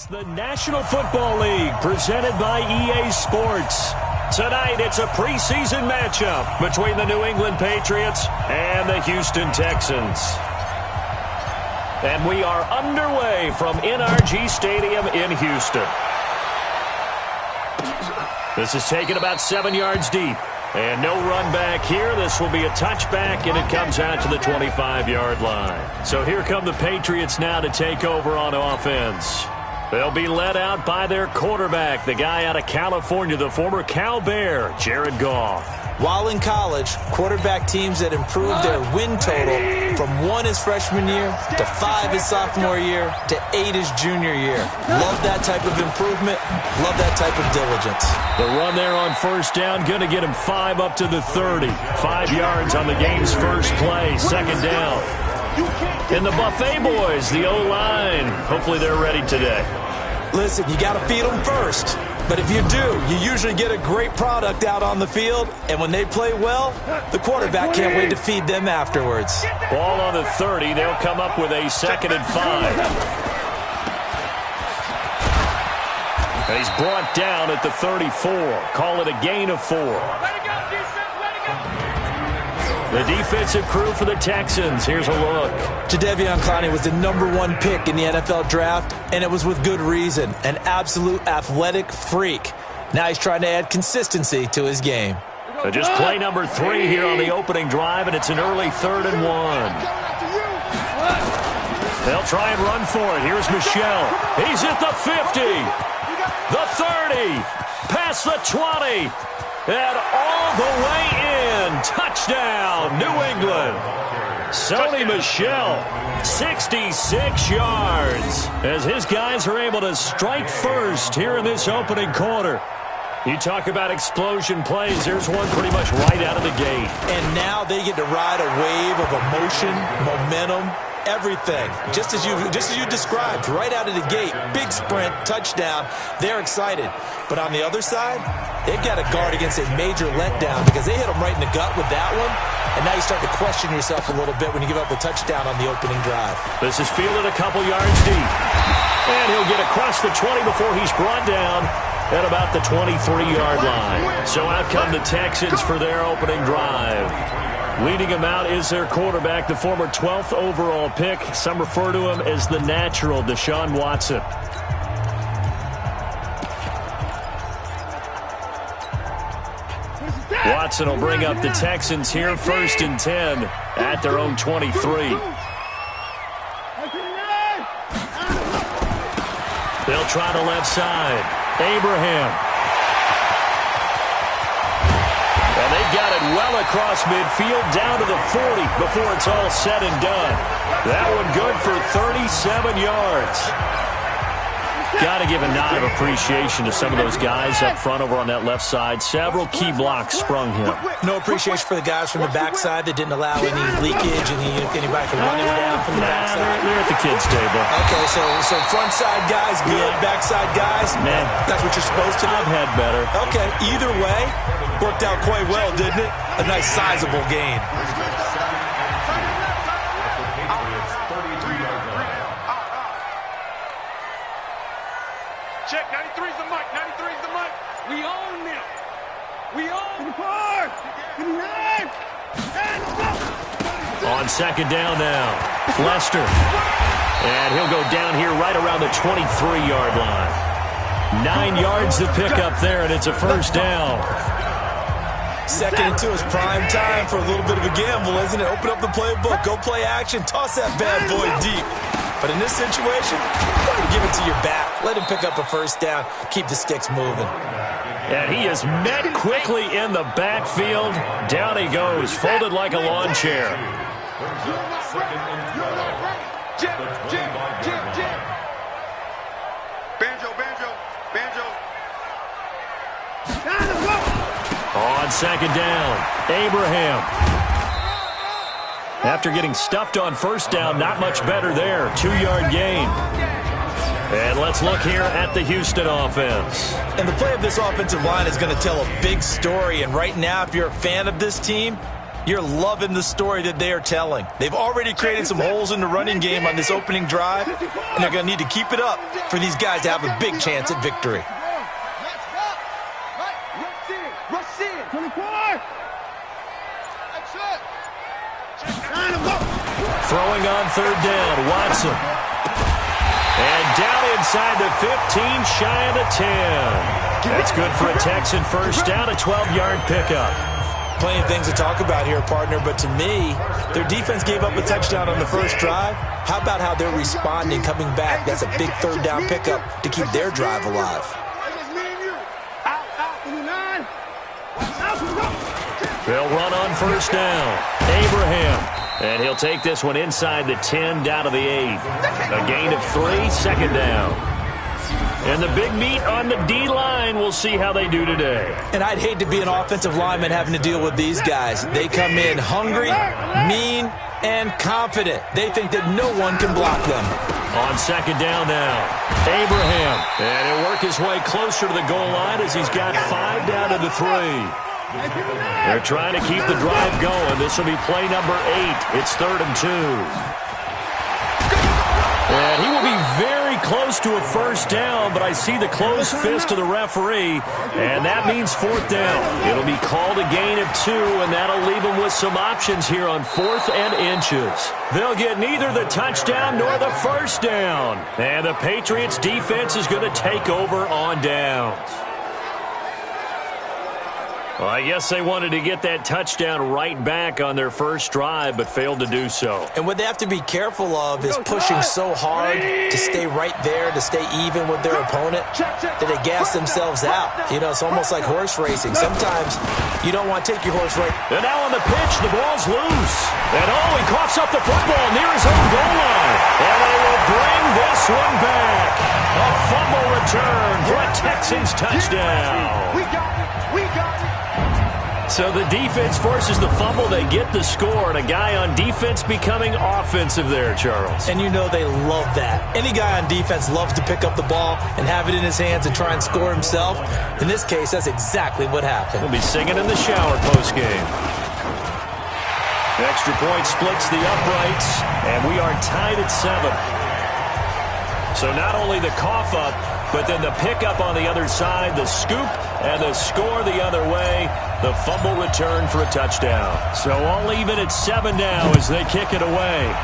It's the National Football League presented by EA Sports. Tonight, it's a preseason matchup between the New England Patriots and the Houston Texans. And we are underway from NRG Stadium in Houston. This is taken about 7 yards deep. And no run back here. This will be a touchback, and it comes out to the 25-yard line. So here come the Patriots now to take over on offense. They'll be led out by their quarterback, the guy out of California, the former Cal Bear, Jared Goff. While in college, quarterback teams that improved their win total from 1 his freshman year to 5 his sophomore year to 8 his junior year. Love that type of improvement. Love that type of diligence. The run there on first down, going to get him 5 up to the 30. 5 yards on the game's first play, second down. And the Buffet boys, the O-line, hopefully they're ready today. Listen, you got to feed them first. But if you do, you usually get a great product out on the field. And when they play well, the quarterback can't wait to feed them afterwards. Ball on the 30. They'll come up with a 2nd and 5. And he's brought down at the 34. Call it a gain of 4. The defensive crew for the Texans. Here's a look. Jadeveon Clowney was the #1 pick in the NFL draft, and it was with good reason. An absolute athletic freak. Now he's trying to add consistency to his game. Just play number 3 here on the opening drive, and it's an early 3rd and 1. They'll try and run for it. Here's Michel. He's at the 50, the 30, past the 20. And all the way in. Touchdown, New England. Sony Michel, 66 yards. As his guys are able to strike first here in this opening quarter. You talk about explosion plays. There's one pretty much right out of the gate. And now they get to ride a wave of emotion, momentum, everything. Just as you described, right out of the gate. Big sprint, touchdown. They're excited. But on the other side, they've got to guard against a major letdown because they hit them right in the gut with that one. And now you start to question yourself a little bit when you give up a touchdown on the opening drive. This is fielded a couple yards deep. And he'll get across the 20 before he's brought down at about the 23-yard line. So out come the Texans for their opening drive. Leading him out is their quarterback, the former 12th overall pick. Some refer to him as the natural, Deshaun Watson. Watson will bring up the Texans here, 1st and 10 at their own 23. They'll try the left side. Abraham. And they've got it well across midfield, down to the 40 before it's all said and done. That one good for 37 yards. Got to give a nod of appreciation to some of those guys up front over on that left side. Several key blocks sprung him. No appreciation for the guys from the backside that didn't allow any leakage, anybody can run him down from the backside. They're at the kids' table. Okay, so front side guys good, backside guys, man, that's what you're supposed to do. I've had better. Okay, either way, worked out quite well, didn't it? A nice sizable gain. Check, 93's the mic, 93's the mic. We own them. We own the park. On 2nd down now, Lester. And he'll go down here right around the 23-yard line. 9 yards to pick up there, and it's a 1st down. 2nd and 2 is prime time for a little bit of a gamble, isn't it? Open up the playbook, go play action, toss that bad boy deep. But in this situation, give it to your back. Let him pick up a 1st down. Keep the sticks moving. And he is met quickly in the backfield. Down he goes, folded like a lawn chair. Banjo. On 2nd down, Abraham. After getting stuffed on 1st down, not much better there. 2-yard gain. And let's look here at the Houston offense. And the play of this offensive line is going to tell a big story. And right now, if you're a fan of this team, You're loving the story that they are telling. They've already created some holes in the running game on this opening drive, and they're going to need to keep it up for these guys to have a big chance at victory. Throwing on third down, Watson. And down inside the 15, shy of the 10. That's good for a Texan first down, a 12-yard pickup. Plenty of things to talk about here, partner, but to me, their defense gave up a touchdown on the first drive. How about how they're responding, coming back? That's a big third down pickup to keep their drive alive. They'll run on first down. Abraham. And he'll take this one inside the 10, down to the 8. A gain of 3, second down. And the big meat on the D-line. We'll see how they do today. And I'd hate to be an offensive lineman having to deal with these guys. They come in hungry, mean, and confident. They think that no one can block them. On second down now, Abraham. And he'll work his way closer to the goal line as he's got 5 down to the 3. They're trying to keep the drive going. This will be play number 8. It's 3rd and 2. And he will be very close to a first down, but I see the closed fist of the referee, and that means 4th down. It'll be called a gain of 2, and that'll leave them with some options here on 4th and inches. They'll get neither the touchdown nor the first down. And the Patriots defense is going to take over on downs. Well, I guess they wanted to get that touchdown right back on their first drive, but failed to do so. And what they have to be careful of is pushing so hard to stay right there, to stay even with their opponent, that they gas themselves out. You know, it's almost like horse racing. Sometimes you don't want to take your horse right. And now on the pitch, the ball's loose. And he coughs up the football near his own goal line. And they will bring this one back. A fumble return for a Texans touchdown. We got it. We got it. So the defense forces the fumble. They get the score, and a guy on defense becoming offensive there, Charles. And you know they love that. Any guy on defense loves to pick up the ball and have it in his hands and try and score himself. In this case, that's exactly what happened. We'll be singing in the shower postgame. Extra point splits the uprights, and we are tied at 7. So not only the cough up, but then the pickup on the other side, the scoop, and the score the other way. The fumble return for a touchdown. So all even at 7 now as they kick it away.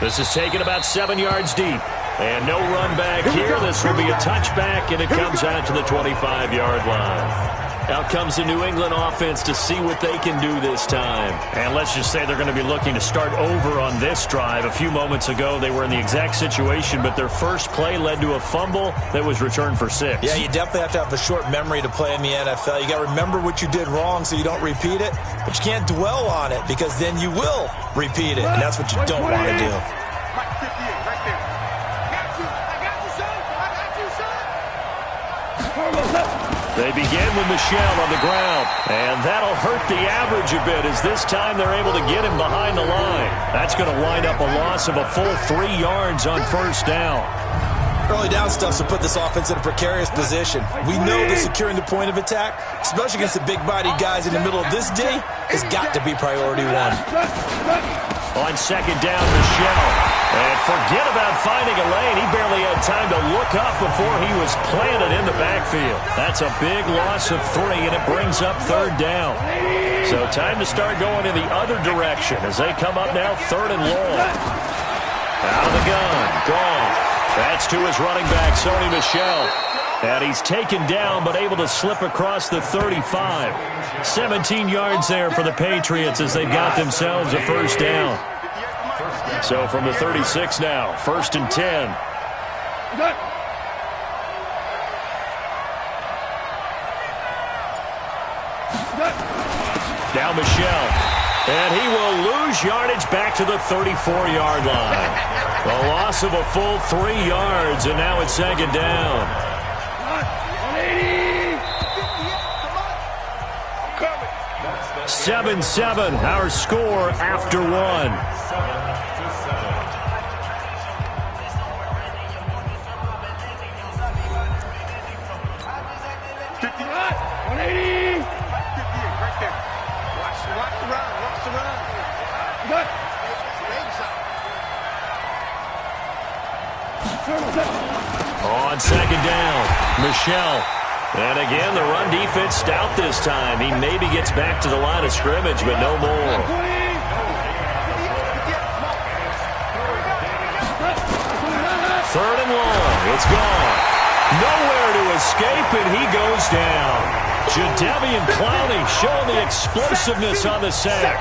This is taken about 7 yards deep. And no run back here. This will be a touchback, and it comes out to the 25-yard line. Out comes the New England offense to see what they can do this time. And let's just say they're going to be looking to start over on this drive. A few moments ago, they were in the exact situation, but their first play led to a fumble that was returned for 6. Yeah, you definitely have to have a short memory to play in the NFL. You got to remember what you did wrong so you don't repeat it, but you can't dwell on it because then you will repeat it, and that's what you don't want to do. They begin with Michel on the ground, and that'll hurt the average a bit as this time they're able to get him behind the line. That's going to wind up a loss of a full 3 yards on first down. Early down stuff will put this offense in a precarious position. We know that securing the point of attack, especially against the big-bodied guys in the middle of this day, has got to be priority 1. On second down, Michel. And forget about finding a lane. He barely had time to look up before he was planted in the backfield. That's a big loss of 3, and it brings up 3rd down. So time to start going in the other direction as they come up now 3rd and long. Out of the gun. Gone. That's to his running back, Sony Michel. And he's taken down but able to slip across the 35. 17 yards there for the Patriots as they've got themselves a first down. So from the 36 now, 1st and 10. Now Michel. And he will lose yardage back to the 34-yard line. A loss of a full 3 yards, and now it's 2nd down. 7-7, our score after 1. Watch the run. Watch the run. Good. On second down, Michelle. And again, the run defense stout this time. He maybe gets back to the line of scrimmage, but no more. Third and long. It's gone. Nowhere to escape, and he goes down. Jadeveon Clowney showing the explosiveness on the sack.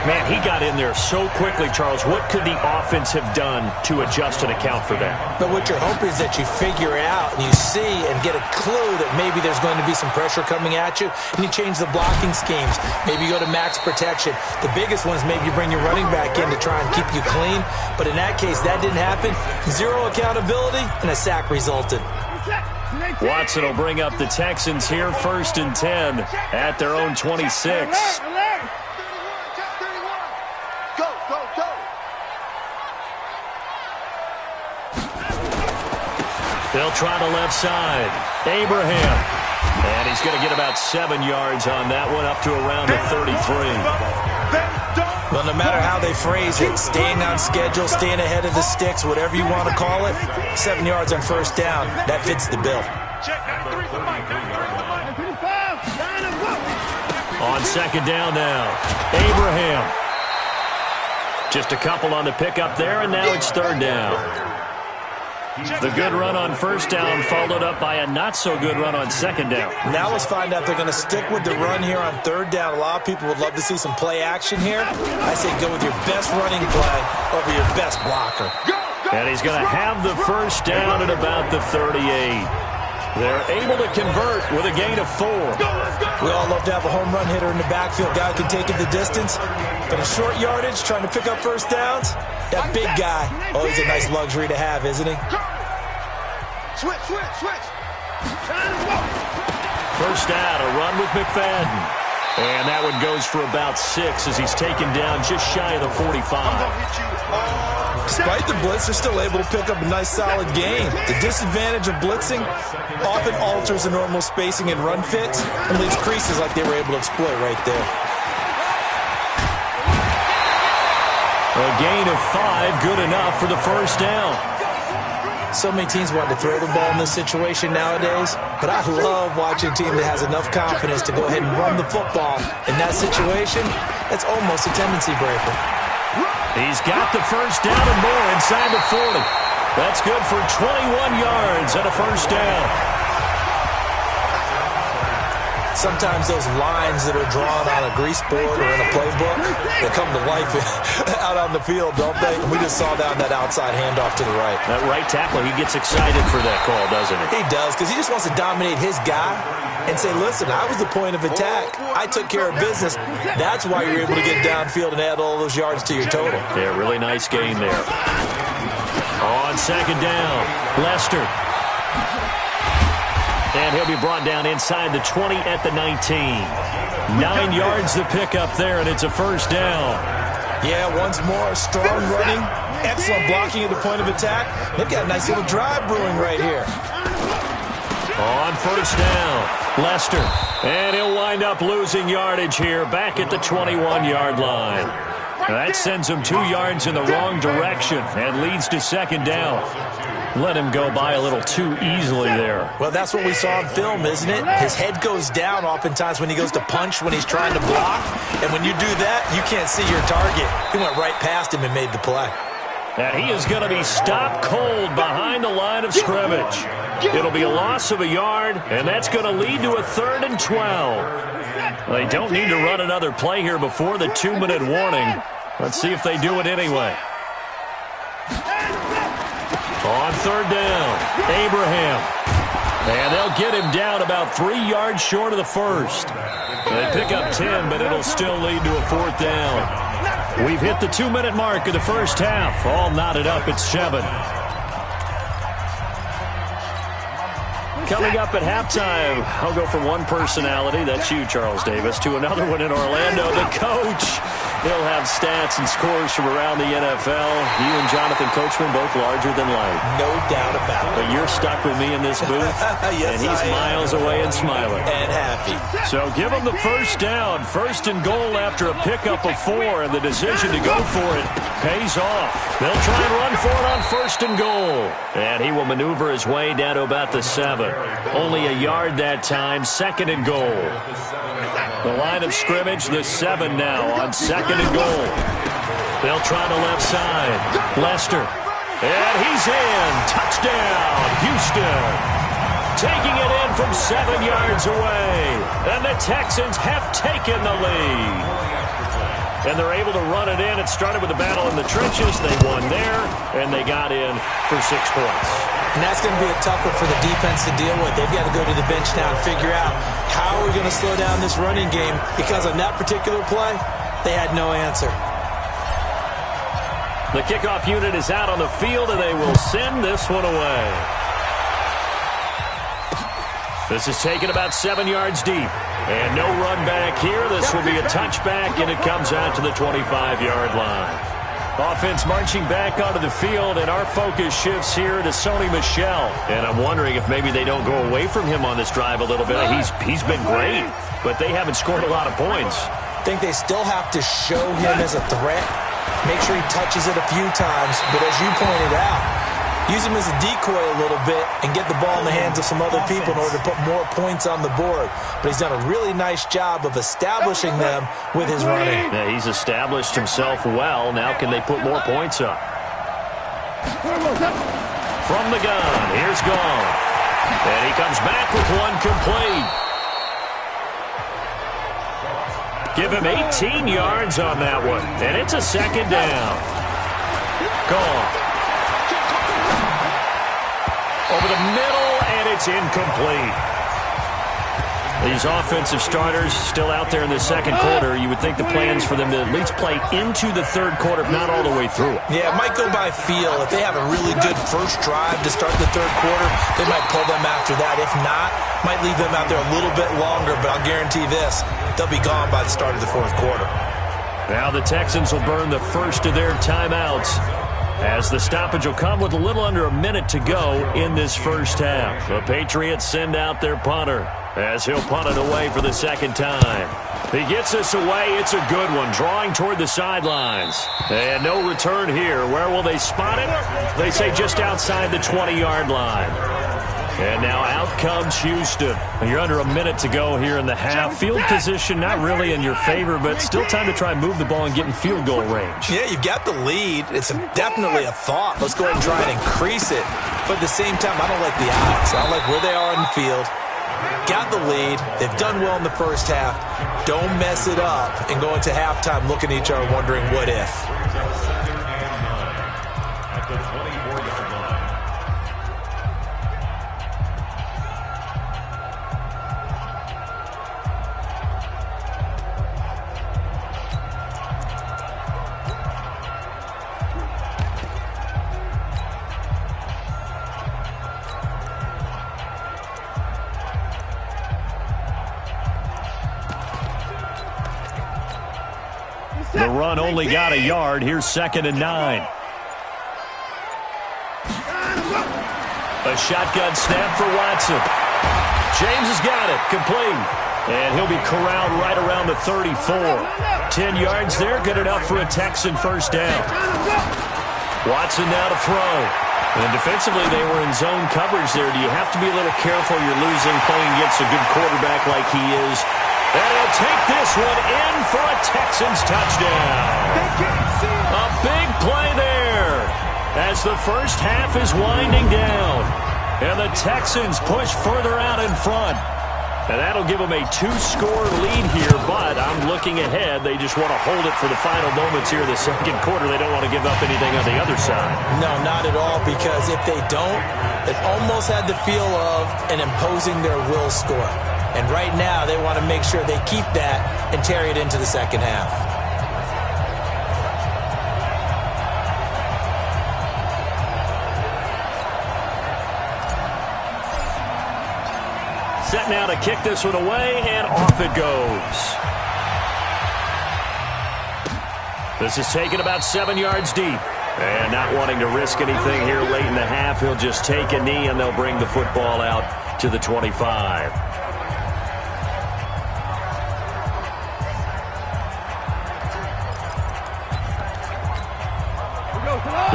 Man, he got in there so quickly, Charles. What could the offense have done to adjust and account for that? But what you're hoping is that you figure out and you see and get a clue that maybe there's going to be some pressure coming at you, and you change the blocking schemes. Maybe you go to max protection. The biggest one is maybe you bring your running back in to try and keep you clean. But in that case, that didn't happen. Zero accountability, and a sack resulted. Watson will bring up the Texans here, 1st and 10 at their own 26. Go, go, go. They'll try the left side. Abraham. And he's going to get about 7 yards on that one, up to around the 33. Well, no matter how they phrase it, staying on schedule, staying ahead of the sticks, whatever you want to call it, 7 yards on first down, that fits the bill. On second down now, Abraham. Just a couple on the pickup there, and now it's third down. The good run on first down followed up by a not-so-good run on second down. Now let's find out if they're going to stick with the run here on third down. A lot of people would love to see some play action here. I say go with your best running play over your best blocker. And he's going to have the first down at about the 38. They're able to convert with a gain of 4. We all love to have a home run hitter in the backfield. Guy who can take it the distance. But in short yardage, trying to pick up first downs, that big guy, oh, he's a nice luxury to have, isn't he? Switch, switch, switch. First down, a run with McFadden. And that one goes for about 6 as he's taken down just shy of the 45. Despite the blitz, they're still able to pick up a nice, solid gain. The disadvantage of blitzing often alters the normal spacing and run fits and leaves creases like they were able to exploit right there. A gain of 5, good enough for the first down. So many teams want to throw the ball in this situation nowadays, but I love watching a team that has enough confidence to go ahead and run the football. In that situation, that's almost a tendency breaker. He's got the first down and more inside the 40. That's good for 21 yards and a first down. Sometimes those lines that are drawn on a grease board or in a playbook, they come to life out on the field, don't they? And we just saw down that outside handoff to the right. That right tackle, he gets excited for that call, doesn't he? He does, because he just wants to dominate his guy and say, listen, I was the point of attack. I took care of business. That's why you're able to get downfield and add all those yards to your total. Yeah, really nice gain there. On second down, Lester. And he'll be brought down inside the 20 at the 19. 9 yards to pick up there, and it's a first down. Yeah, once more, strong running, excellent blocking at the point of attack. They've got a nice little drive brewing right here. On first down, Lester. And he'll wind up losing yardage here back at the 21-yard line. That sends him 2 yards in the wrong direction and leads to second down. Let him go by a little too easily there. Well, that's what we saw in film, isn't it? His head goes down oftentimes when he goes to punch, when he's trying to block. And when you do that, you can't see your target. He went right past him and made the play. And he is going to be stopped cold behind the line of scrimmage. It'll be a loss of a yard, and that's going to lead to a 3rd and 12. They don't need to run another play here before the 2-minute warning. Let's see if they do it anyway. On third down, Abraham. And they'll get him down about 3 yards short of the first. They pick up 10, but it'll still lead to a 4th down. We've hit the 2-minute mark of the first half. All knotted up at 7. Coming up at halftime, I'll go from one personality, that's you, Charles Davis, to another one in Orlando, the coach. He'll have stats and scores from around the NFL. You and Jonathan Coachman both larger than life. No doubt about it. But you're stuck with me in this booth, yes, and he's miles away and smiling. And happy. So give him the first down. First and goal after a pickup of 4, and the decision to go for it pays off. They'll try and run for it on first and goal. And he will maneuver his way down to about the 7. Only a yard that time, second and goal. The line of scrimmage, the 7 now on second and goal. They'll try the left side. Lester. And he's in. Touchdown, Houston. Taking it in from 7 yards away. And the Texans have taken the lead. And they're able to run it in. It started with a battle in the trenches. They won there, and they got in for 6 points. And that's going to be a tough one for the defense to deal with. They've got to go to the bench now and figure out how are we going to slow down this running game, because on that particular play, they had no answer. The kickoff unit is out on the field, and they will send this one away. This is taken about 7 yards deep. And no run back here. This will be a touchback, and it comes out to the 25-yard line. Offense marching back onto the field, and our focus shifts here to Sony Michel. And I'm wondering if maybe they don't go away from him on this drive a little bit. He's been great, but they haven't scored a lot of points. I think they still have to show him as a threat. Make sure he touches it a few times. But as you pointed out, use him as a decoy a little bit and get the ball in the hands of some other people in order to put more points on the board. But he's done a really nice job of establishing them with his running. Yeah, he's established himself well. Now can they put more points up? From the gun, here's Goff. And he comes back with one complete. Give him 18 yards on that one. And it's a second down. Goff. Over the middle, and it's incomplete. These offensive starters still out there in the second quarter. You would think the plans for them to at least play into the third quarter, if not all the way through. Yeah, it might go by feel. If they have a really good first drive to start the third quarter, they might pull them after that. If not, might leave them out there a little bit longer, but I'll guarantee this, they'll be gone by the start of the fourth quarter. Now the Texans will burn the first of their timeouts, as the stoppage will come with a little under a minute to go in this first half. The Patriots send out their punter, as he'll punt it away for the second time. He gets this away. It's a good one, drawing toward the sidelines. And no return here. Where will they spot it? They say just outside the 20-yard line. And now out comes Houston. You're under a minute to go here in the half. Field position not really in your favor, but still time to try and move the ball and get in field goal range. Yeah, you've got the lead. It's definitely a thought. Let's go ahead and try and increase it. But at the same time, I don't like the odds. I don't like where they are on the field. Got the lead. They've done well in the first half. Don't mess it up and go into halftime looking at each other wondering what if. The run only got a yard. Here's 2nd and 9. A shotgun snap for Watson. James has got it. Complete. And he'll be corralled right around the 34. 10 yards there. Good enough for a Texan first down. Watson now to throw. And defensively, they were in zone coverage there. Do you have to be a little careful? You're losing playing against a good quarterback like he is. And he'll take this one in for a Texans touchdown. A big play there as the first half is winding down. And the Texans push further out in front. And that'll give them a 2-score lead here, but I'm looking ahead. They just want to hold it for the final moments here in the second quarter. They don't want to give up anything on the other side. No, not at all, because if they don't, it almost had the feel of an imposing their will score. And right now, they want to make sure they keep that and carry it into the second half. Set now to kick this one away, and off it goes. This is taken about 7 yards deep. And not wanting to risk anything here late in the half, he'll just take a knee, and they'll bring the football out to the 25.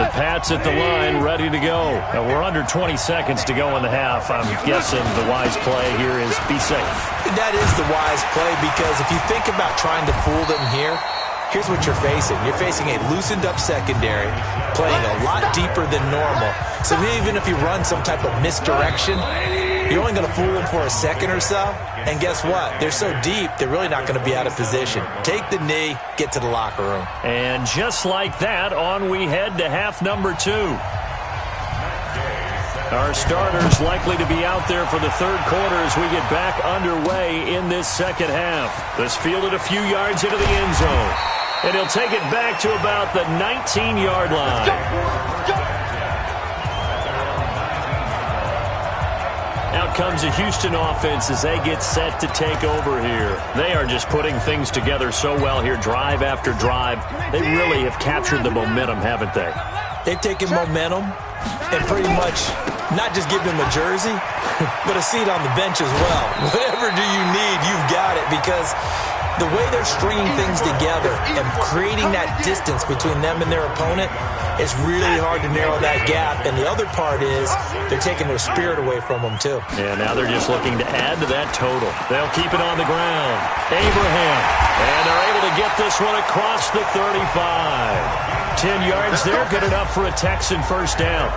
The Pats at the line, ready to go. Now we're under 20 seconds to go in the half. I'm guessing the wise play here is be safe. That is the wise play, because if you think about trying to fool them here, here's what you're facing. You're facing a loosened-up secondary, playing a lot deeper than normal. So even if you run some type of misdirection, you're only going to fool them for a second or so. And guess what? They're so deep, they're really not going to be out of position. Take the knee, get to the locker room. And just like that, on we head to half number 2. Our starters likely to be out there for the third quarter as we get back underway in this second half. This fielded a few yards into the end zone. And he'll take it back to about the 19-yard line. Out comes the Houston offense as they get set to take over here. They are just putting things together so well here, drive after drive. They really have captured the momentum, haven't they? They've taken momentum and pretty much not just give them a jersey, but a seat on the bench as well. Whatever do you need, you've got it, because the way they're stringing things together and creating that distance between them and their opponent, it's really hard to narrow that gap. And the other part is they're taking their spirit away from them, too. Yeah, now they're just looking to add to that total. They'll keep it on the ground. Abraham. And they're able to get this one across the 35. 10 yards there, good enough for a Texan first down.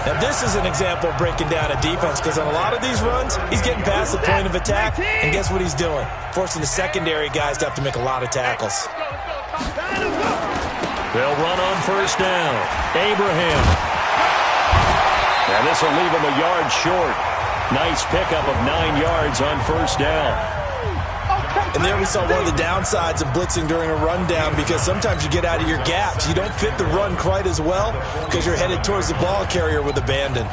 Now, this is an example of breaking down a defense, because on a lot of these runs, he's getting past the point of attack, and guess what he's doing? Forcing the secondary guys to have to make a lot of tackles. They'll run on first down. Abraham. And this will leave him a yard short. Nice pickup of 9 yards on first down. And there we saw one of the downsides of blitzing during a rundown, because sometimes you get out of your gaps. You don't fit the run quite as well because you're headed towards the ball carrier with abandon.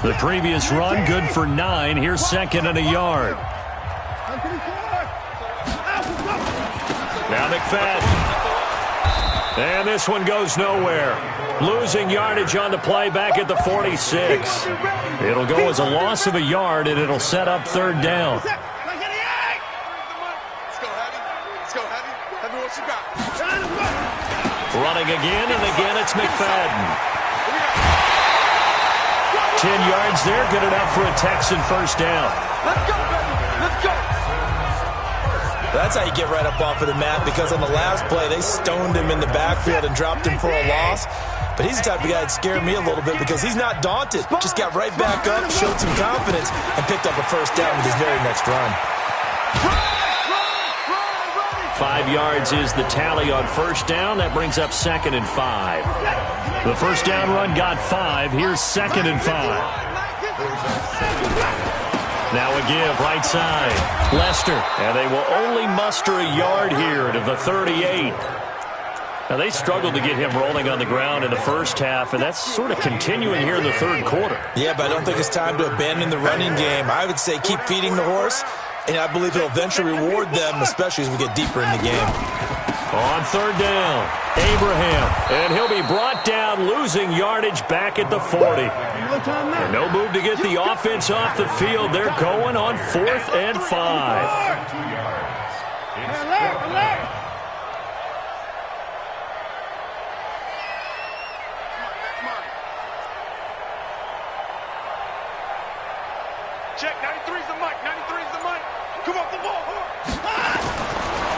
The previous run, good for 9. Here's second and a yard. Now McFadden. And this one goes nowhere. Losing yardage on the play back at the 46. It'll go as a loss of a yard, and it'll set up third down. Running again, and again it's McFadden. 10 yards there, good enough for a Texan first down. Let's go, baby. Let's go. That's how you get right up off of the mat, because on the last play, they stoned him in the backfield and dropped him for a loss. But he's the type of guy that scared me a little bit, because he's not daunted. Just got right back up, showed some confidence, and picked up a first down with his very next run. 5 yards is the tally on first down. That brings up second and 5. The first down run got 5. Here's second and 5. Now a give, right side. Lester, and they will only muster a yard here to the 38. Now they struggled to get him rolling on the ground in the first half, and that's sort of continuing here in the third quarter. Yeah, but I don't think it's time to abandon the running game. I would say keep feeding the horse, and I believe he'll eventually reward them, especially as we get deeper in the game. On third down, Abraham, and he'll be brought down, losing yardage back at the 40. And no move to get the offense off the field. They're going on 4th and 5. Check, 93's the mic, 93's the mic. Come off the ball.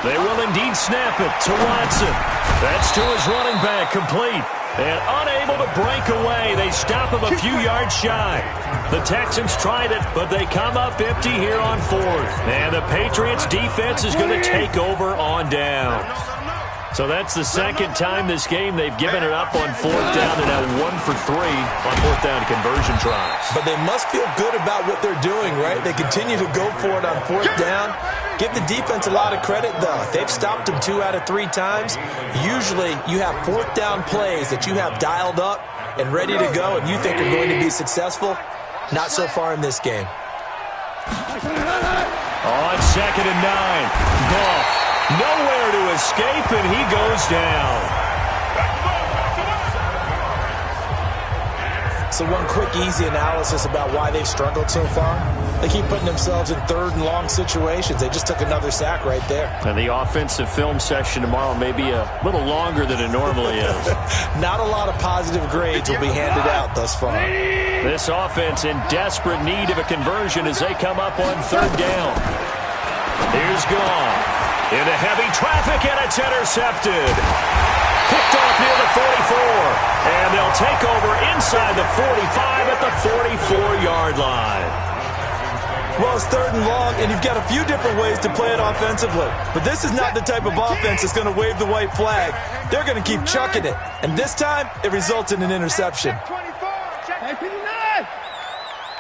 They will indeed snap it to Watson. That's to his running back, complete. And unable to break away. They stop him a few yards shy. The Texans tried it, but they come up empty here on 4th. And the Patriots defense is going to take over on down. So that's the second time this game they've given it up on 4th down, and now 1 for 3 on 4th down conversion tries. But they must feel good about what they're doing, right? They continue to go for it on 4th down. Give the defense a lot of credit, though. They've stopped them 2 out of 3 times. Usually you have 4th down plays that you have dialed up and ready to go, and you think are going to be successful. Not so far in this game. On 2nd and 9, Goff. Nowhere to escape, and he goes down. So one quick, easy analysis about why they've struggled so far. They keep putting themselves in third and long situations. They just took another sack right there. And the offensive film session tomorrow may be a little longer than it normally is. Not a lot of positive grades will be handed out thus far. This offense in desperate need of a conversion as they come up on third down. Here's Goff into heavy traffic, and it's intercepted. Picked off near the 44, and they'll take over inside the 45 at the 44-yard line. Well, it's third and long, and you've got a few different ways to play it offensively. But this is not the type of offense that's going to wave the white flag. They're going to keep chucking it. And this time, it results in an interception. Hey, 59!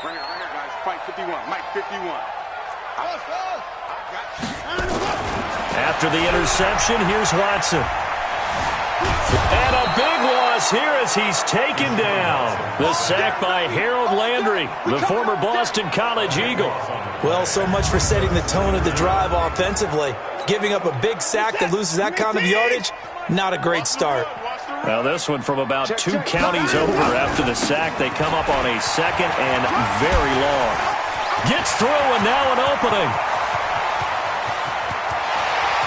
Bring it, guys. Fight 51. Mike 51. After the interception, here's Watson. And a big loss here as he's taken down. The sack by Harold Landry, the former Boston College Eagle. Well, so much for setting the tone of the drive offensively. Giving up a big sack that loses that kind of yardage, not a great start. Well, this one from about 2 counties over after the sack. They come up on a second and very long. Gets through, and now an opening.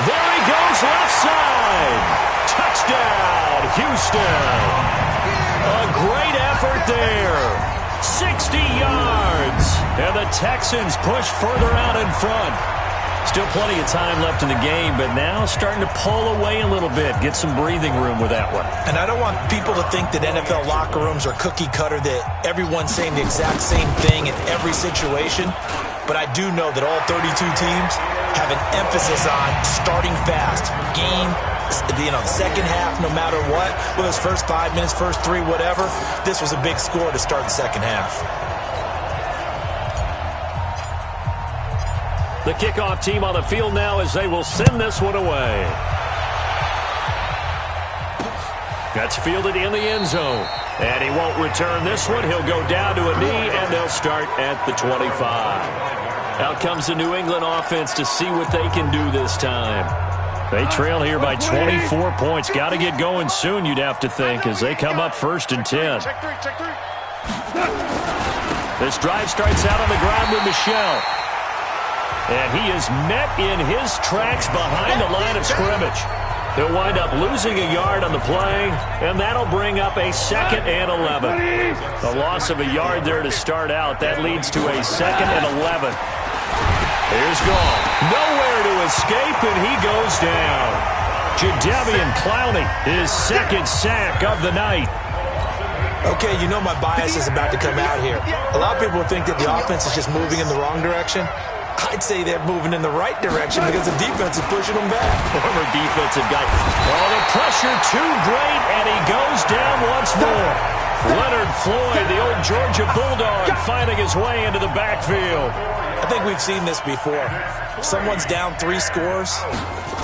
There he goes, left side. Touchdown, Houston. A great effort there. 60 yards. And the Texans push further out in front. Still plenty of time left in the game, but now starting to pull away a little bit. Get some breathing room with that one. And I don't want people to think that NFL locker rooms are cookie cutter, that everyone's saying the exact same thing in every situation. But I do know that all 32 teams have an emphasis on starting fast. Game, the second half, no matter what. Whether it's first 5 minutes, first 3, whatever. This was a big score to start the second half. The kickoff team on the field now as they will send this one away. That's fielded in the end zone. And he won't return this one. He'll go down to a knee, and they'll start at the 25. Out comes the New England offense to see what they can do this time. They trail here by 24 points. Got to get going soon, you'd have to think, as they come up 1st and 10. This drive starts out on the ground with Michel. And he is met in his tracks behind the line of scrimmage. He'll wind up losing a yard on the play, and that'll bring up a 2nd and 11. A loss of a yard there to start out. That leads to a 2nd and 11. Here's Goff. Nowhere to escape, and he goes down. Jadeveon Clowney, his 2nd sack of the night. Okay, you know my bias is about to come out here. A lot of people think that the offense is just moving in the wrong direction. I'd say they're moving in the right direction because the defense is pushing them back. Former defensive guy. Oh, the pressure too great, and he goes down once more. Leonard Floyd, the old Georgia Bulldog, finding his way into the backfield. I think we've seen this before. Someone's down 3 scores.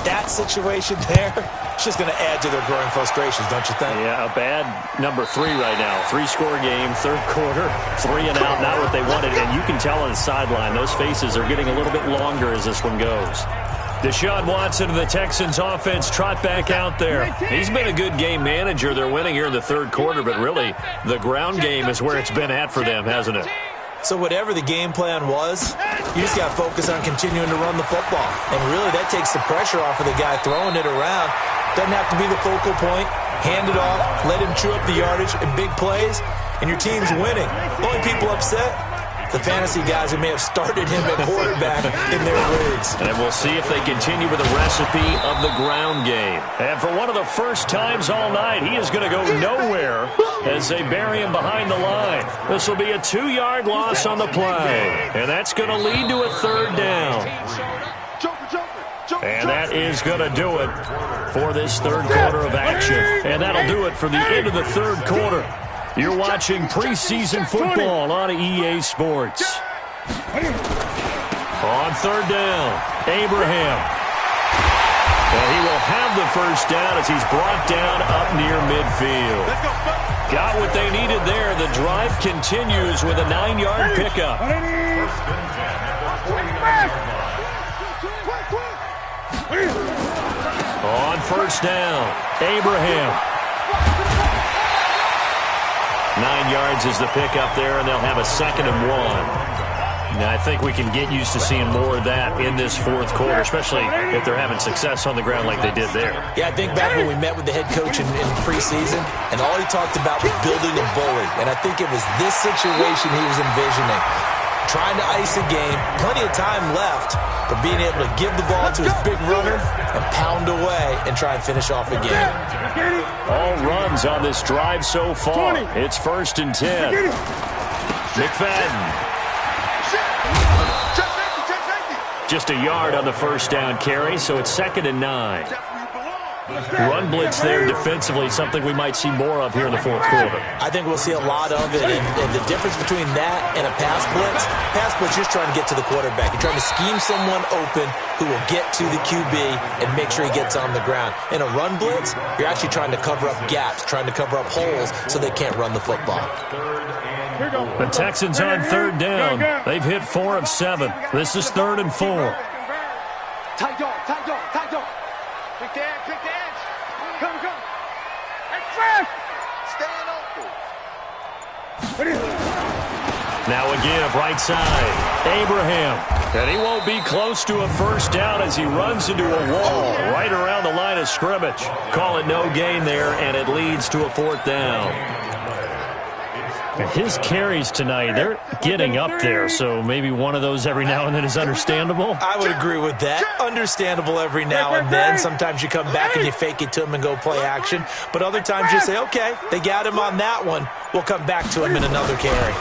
That situation there, it's just going to add to their growing frustrations, don't you think? Yeah, a bad number 3 right now. 3-score game, 3rd quarter, 3 and out, not what they wanted. And you can tell on the sideline, those faces are getting a little bit longer as this one goes. Deshaun Watson of the Texans offense trot back out there. He's been a good game manager. They're winning here in the 3rd quarter, but really the ground game is where it's been at for them, hasn't it? So whatever the game plan was, you just got to focus on continuing to run the football. And really that takes the pressure off of the guy throwing it around. Doesn't have to be the focal point. Hand it off, let him chew up the yardage in big plays, and your team's winning. The only people upset, the fantasy guys who may have started him at quarterback in their leagues. And we'll see if they continue with the recipe of the ground game. And for one of the first times all night, he is going to go nowhere as they bury him behind the line. This will be a 2-yard loss on the play. And that's going to lead to a 3rd down. And that is going to do it for this 3rd quarter of action. And that'll do it for the end of the 3rd quarter. You're watching preseason football on EA Sports. On 3rd down, Abraham. And he will have the 1st down as he's brought down up near midfield. Got what they needed there. The drive continues with a 9-yard pickup. On first down, Abraham. 9 yards is the pickup there, and they'll have a 2nd and 1. Now, I think we can get used to seeing more of that in this fourth quarter, especially if they're having success on the ground like they did there. Yeah, I think back when we met with the head coach in preseason, and all he talked about was building a bully. And I think it was this situation he was envisioning. Trying to ice a game, plenty of time left, but being able to give the ball to his big runner and pound away and try and finish off a game. All runs on this drive so far. It's 1st and 10. McFadden. Just a yard on the first down carry, so it's 2nd and 9. Run blitz there defensively, something we might see more of here in the fourth quarter. I think we'll see a lot of it, and the difference between that and a pass blitz, just trying to get to the quarterback. You're trying to scheme someone open who will get to the QB and make sure he gets on the ground. In a run blitz, you're actually trying to cover up gaps, trying to cover up holes so they can't run the football. The Texans on 3rd down. They've hit 4 of 7. This is 3rd and 4. Tight dog, tight dog, tight dog. Pick the edge, pick the edge. Come. Express! Stand open. Now a give, right side. Abraham. And he won't be close to a first down as he runs into a wall right around the line of scrimmage. Call it no gain there, and it leads to a 4th down. His carries tonight, they're getting up there, so maybe one of those every now and then is understandable. I would agree with that. Understandable every now and then. Sometimes you come back and you fake it to him and go play action. But other times you say, okay, they got him on that one. We'll come back to him in another carry.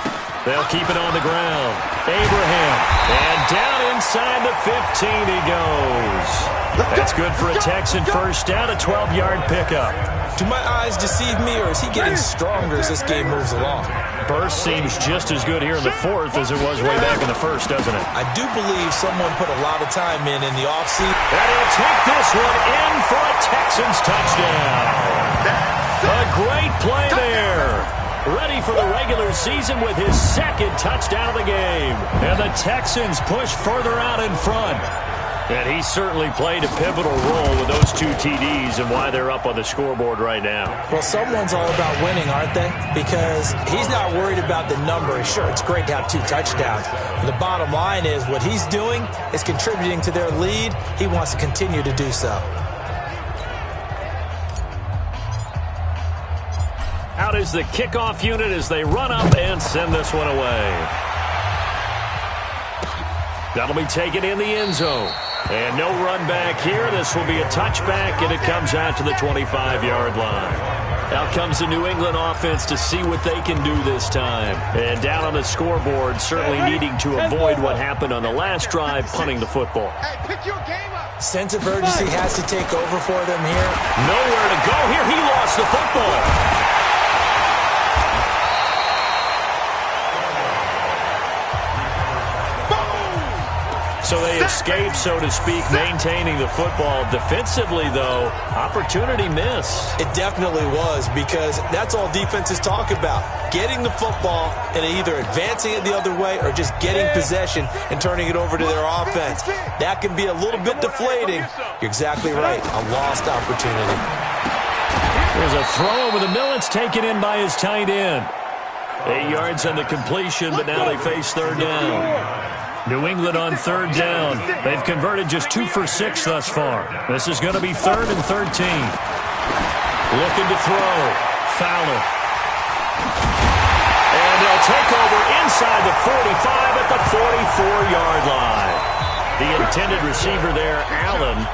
They'll keep it on the ground. Abraham. And down inside the 15 he goes. That's good for a Texan first down, a 12-yard pickup. Do my eyes deceive me, or is he getting stronger as this game moves along? Burst seems just as good here in the fourth as it was way back in the first, doesn't it? I do believe someone put a lot of time in the offseason. And he'll take this one in for a Texans touchdown. A great play there. Ready for the regular season with his 2nd touchdown of the game. And the Texans push further out in front. And he certainly played a pivotal role with those 2 TDs and why they're up on the scoreboard right now. Well, someone's all about winning, aren't they? Because he's not worried about the number. Sure, it's great to have 2 touchdowns. But the bottom line is what he's doing is contributing to their lead. He wants to continue to do so. Out is the kickoff unit as they run up and send this one away. That'll be taken in the end zone. And no run back here. This will be a touchback, and it comes out to the 25-yard line. Out comes the New England offense to see what they can do this time. And down on the scoreboard, certainly needing to avoid what happened on the last drive, punting the football. Hey, pick your game up. Sense of urgency has to take over for them here. Nowhere to go here. He lost the football. So they escape, so to speak, maintaining the football. Defensively, though, opportunity miss. It definitely was, because that's all defenses talk about. Getting the football and either advancing it the other way or just getting possession and turning it over to their offense. That can be a little bit deflating. You're exactly right. A lost opportunity. There's a throw over the middle. It's taken in by his tight end. 8 yards on the completion, but now they face 3rd down. New England on 3rd down. They've converted just 2 for 6 thus far. This is going to be 3rd and 13. Looking to throw. Fowler. And they'll take over inside the 45 at the 44-yard line. The intended receiver there, Allen.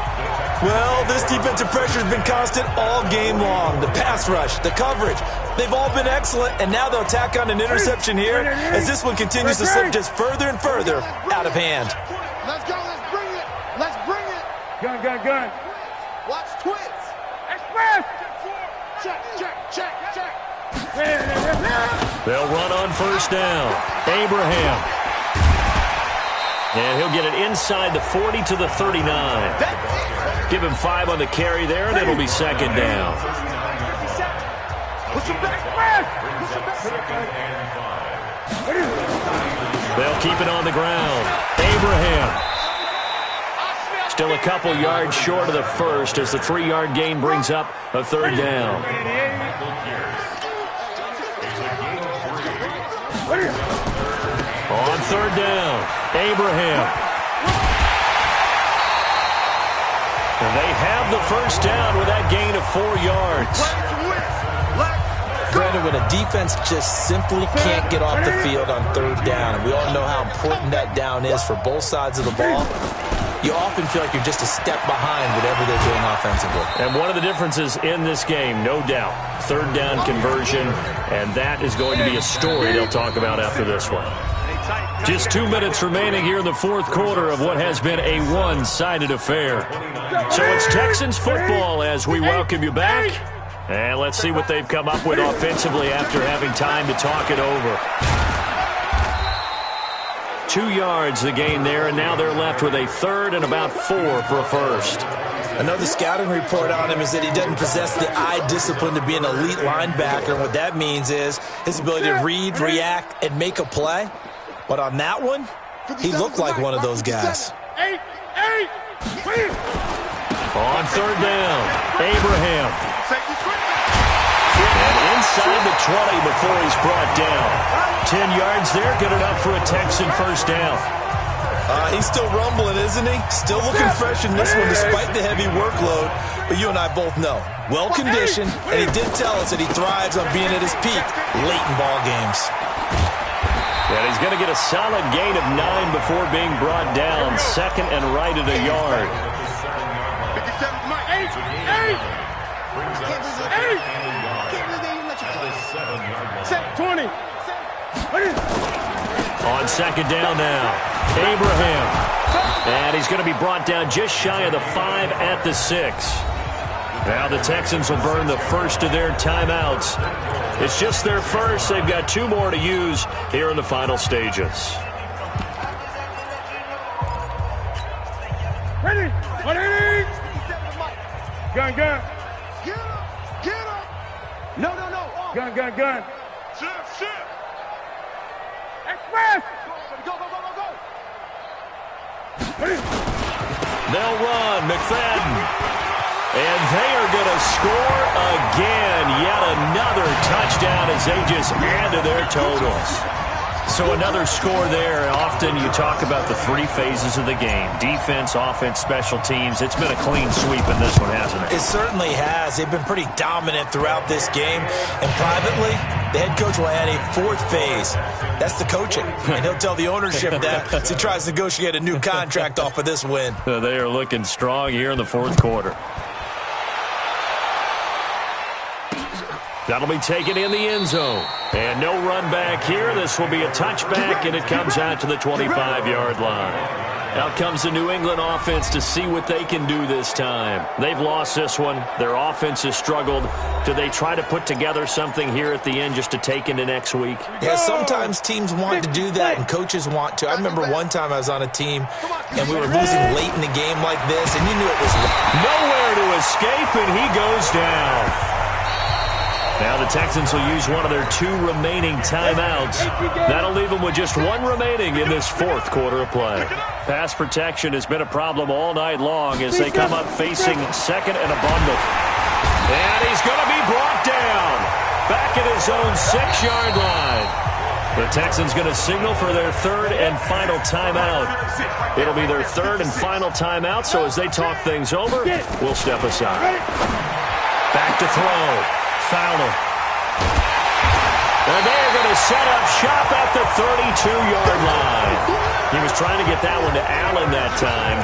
Well, this defensive pressure has been constant all game long. The pass rush, the coverage, they've all been excellent, and now they'll tack on an interception here as this one continues to slip just further and further out of hand. Let's go, let's bring it. Let's bring it. Gun. Watch twins. Express. Check. They'll run on first down. Abraham. And he'll get it inside the 40 to the 39. Give him 5 on the carry there, and it'll be 2nd down. They'll keep it on the ground. Abraham. Still a couple yards short of the first as the 3-yard gain brings up a third down. On third down, Abraham. They have the first down with that gain of 4 yards. Brandon, when a defense just simply can't get off the field on third down, and we all know how important that down is for both sides of the ball, you often feel like you're just a step behind whatever they're doing offensively. And one of the differences in this game, no doubt, third down conversion, and that is going to be a story they'll talk about after this one. Just 2 minutes remaining here in the fourth quarter of what has been a one-sided affair. So it's Texans football as we welcome you back. And let's see what they've come up with offensively after having time to talk it over. 2 yards the gain there, and now they're left with a third and about 4 for a first. Another scouting report on him is that he doesn't possess the eye discipline to be an elite linebacker. And what that means is his ability to read, react, and make a play. But on that one, he looked like one of those guys. On third down, Abraham. And inside the 20 before he's brought down. 10 yards there, good enough for a Texan first down. He's still rumbling, isn't he? Still looking fresh in this one despite the heavy workload. But you and I both know, well-conditioned, and he did tell us that he thrives on being at his peak late in ball games. And he's going to get a solid gain of 9 before being brought down. Second and right at a yard. 20. On second down now, Abraham. And he's going to be brought down just shy of the 5 at the 6. Now the Texans will burn the first of their timeouts. It's just their first. They've got 2 more to use here in the final stages. Ready. Gun. Get up. No. Gun. Shift. Express. Go. They'll run, McFadden. And they are going to score again. Yet another touchdown as they just add to their totals. So another score there. Often you talk about the 3 phases of the game. Defense, offense, special teams. It's been a clean sweep in this one, hasn't it? It certainly has. They've been pretty dominant throughout this game. And privately, the head coach will add a 4th phase. That's the coaching. And he'll tell the ownership that as he tries to negotiate a new contract off of this win. They are looking strong here in the fourth quarter. That'll be taken in the end zone. And no run back here. This will be a touchback, and it comes out to the 25-yard line. Out comes the New England offense to see what they can do this time. They've lost this one. Their offense has struggled. Do they try to put together something here at the end just to take into next week? Yeah, sometimes teams want to do that, and coaches want to. I remember one time I was on a team, and we were losing late in the game like this, and you knew it was nowhere to escape, and he goes down. Now the Texans will use one of their 2 remaining timeouts. That'll leave them with just 1 remaining in this fourth quarter of play. Pass protection has been a problem all night long as they come up facing second and abundant. And he's going to be brought down back at his own 6-yard line. The Texans going to signal for their 3rd and final timeout. It'll be their 3rd and final timeout, so as they talk things over, we'll step aside. Back to throw. Fowler. And they're going to set up shop at the 32-yard line. He was trying to get that one to Allen that time.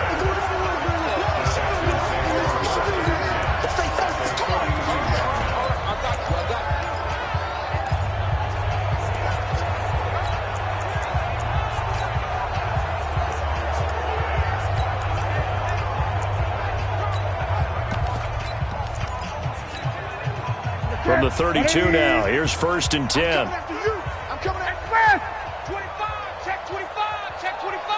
From the 32 now, here's 1st and 10. I'm coming after you. 25, check 25.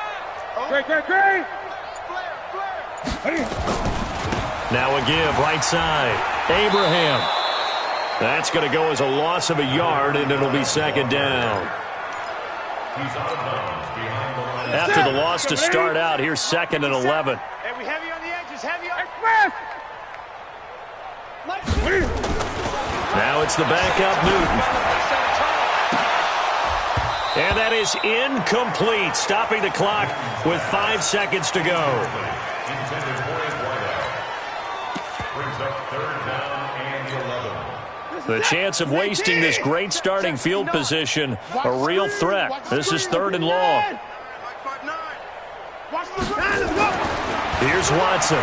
Great. Now a give, right side. Abraham. That's going to go as a loss of a yard, and it'll be 2nd down. After the loss to start out, here's 2nd and 11. Hey, we have you Now it's the backup Newton. And that is incomplete, stopping the clock with 5 seconds to go. The chance of wasting this great starting field position, a real threat. This is 3rd and long. Here's Watson.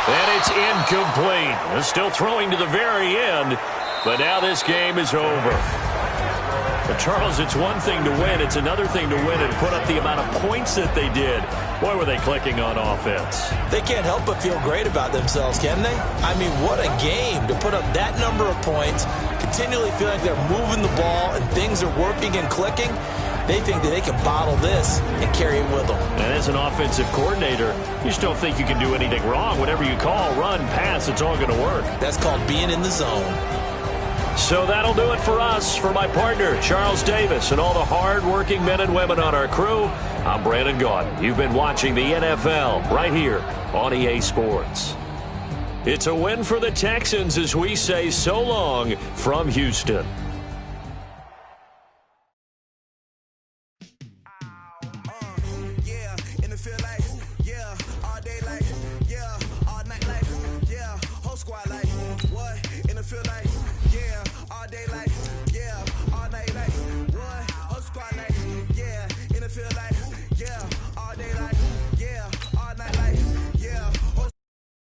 And it's incomplete. They're still throwing to the very end, but now this game is over. But Charles, it's one thing to win. It's another thing to win and put up the amount of points that they did. Boy, were they clicking on offense. They can't help but feel great about themselves, can they? I mean, what a game to put up that number of points, continually feeling like they're moving the ball and things are working and clicking. They think that they can bottle this and carry it with them. And as an offensive coordinator, you just don't think you can do anything wrong. Whatever you call, run, pass, it's all going to work. That's called being in the zone. So that'll do it for us. For my partner, Charles Davis, and all the hard-working men and women on our crew, I'm Brandon Gaudin. You've been watching the NFL right here on EA Sports. It's a win for the Texans as we say so long from Houston. Yeah, and it feel like